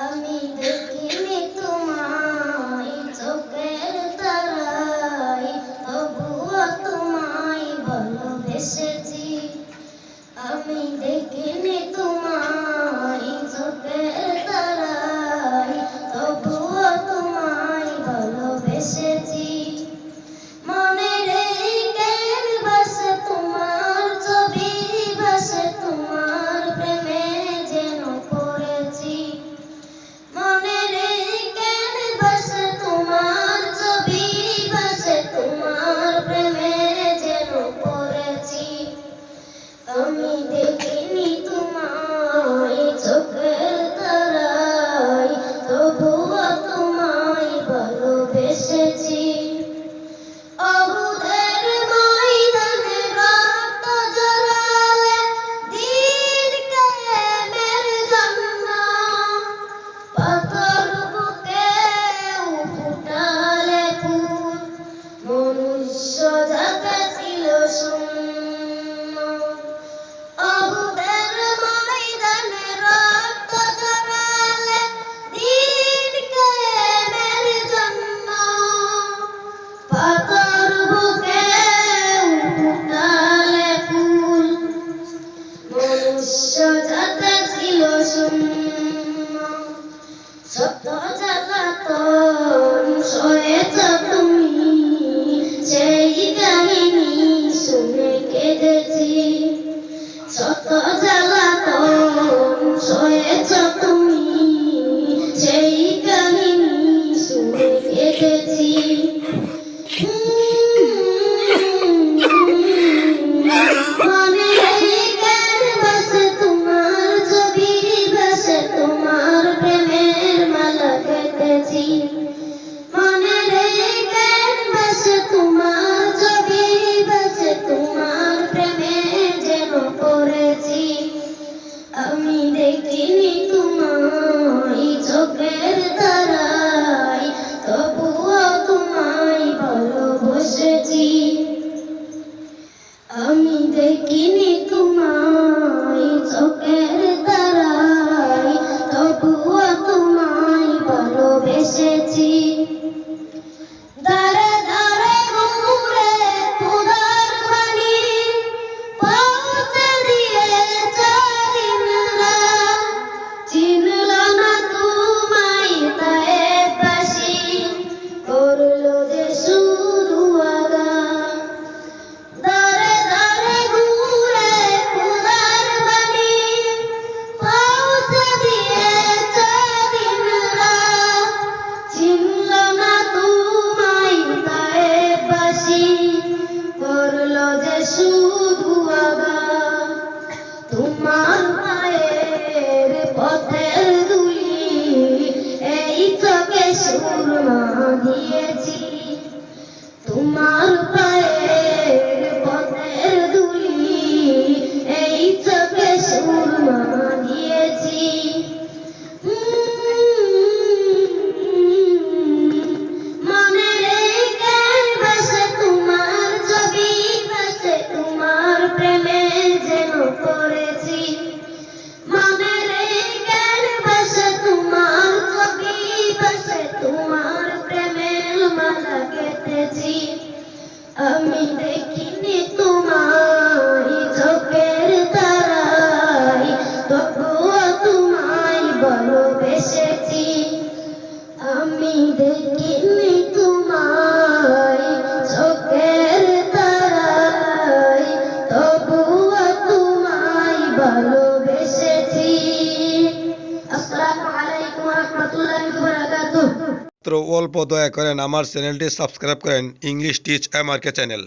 আমি দেখিনি তোমায় চোখের তারায়, তবুও তোমায় ভালোবেসেছি। আমি দেখিনি তোমায় চোখের তারায়, তবুও তোমায় ভালোবেসেছি। মনের এই ক্যানভাসে তোমার ছবি ভাসে, তোমার প্রেমে যেন পড়েছি। মনের এই ক্যানভাসে তোমার ছবি ভাসে, তোমার প্রেমে যেন পড়েছি। আমি দেখিনি তোমায় চোখের তারায়, তবুও তোমায় ভালোবেসেছি। অবুদের ময়দানে রক্ত ঝরালে দিন কায়েমের জন্য, পাথর বুকে ফুটালে ফুল, মনুষ্য জাতি ছিল শূন্য। অবুদের ময়দানে রক্ত ঝরালে দিন কায়েমের জন্য, পাথর বুকে ফুটালে ফুল, মনুষ্য জাতি ছিল শূন্য। শত জ্বালাতন সয়েছ তুমি, সেই কাহিনী শুনে কেঁদেছি। শত জ্বালাতন সয়েছ তুমি, সেই কাহিনী শুনে কেঁদেছি। মনের এই ক্যানভাসে তোমার ছবি ভাসে, তোমার প্রেমের মালা গেঁথেছি। মনের এই ক্যানভাসে তোমার ছবি ভাসে, তোমার প্রেমে যেন পড়েছি। আমি দেখিনি তোমায় চোখের তারায়, তবুও তোমায় ভালোবেসেছি। আমি দেখিনি তোমায় চোখের তারায়, তবুও তোমায় ভালোবেসেছি। দাঁড়ে দাঁড়ে ঘুরে খোদার বাণী পৌঁছে দিয়েছে দিনরা, চিনল না তোমায় তায়েফবাসী, করলো যে শুধু আঘাত। দাঁড়ে দাঁড়ে ঘুরে খোদার বাণী পৌঁছে দিয়েছে দিনরা, চিনল না তোমায় তায়েফবাসী, করলো যে শুধু আঘাত। তোমার পায়ের পথের ধুলি এই চোখে সুরমা দিয়েছি। তোমার পায়ের পথের ধুলি এই চোখে সুরমা দিয়েছি। মনের এই ক্যানভাসে তোমার ছবি ভাসে, তোমার প্রেমে যেন পড়েছি। মনের এই ক্যানভাসে তোমার ছবি ভাসে, তোমার প্রেমের মালা গেঁথেছি। আমি দেখিনি তোমায় চোখের তারায়, তবুও তোমায় ভালোবেসেছি। আমি দেখিনি তোমায় চোখের তারায়, তবুও তোমায় ভালোবেসেছি। আসসালামু আলাইকুম ওয়া রাহমাতুল্লাহি ওয়া বারাকাতুহু। মাত্র অল্প দয়া করেন আমার চ্যানেলটি সাবস্ক্রাইব করেন, ইংলিশ টিচ MRK চ্যানেল।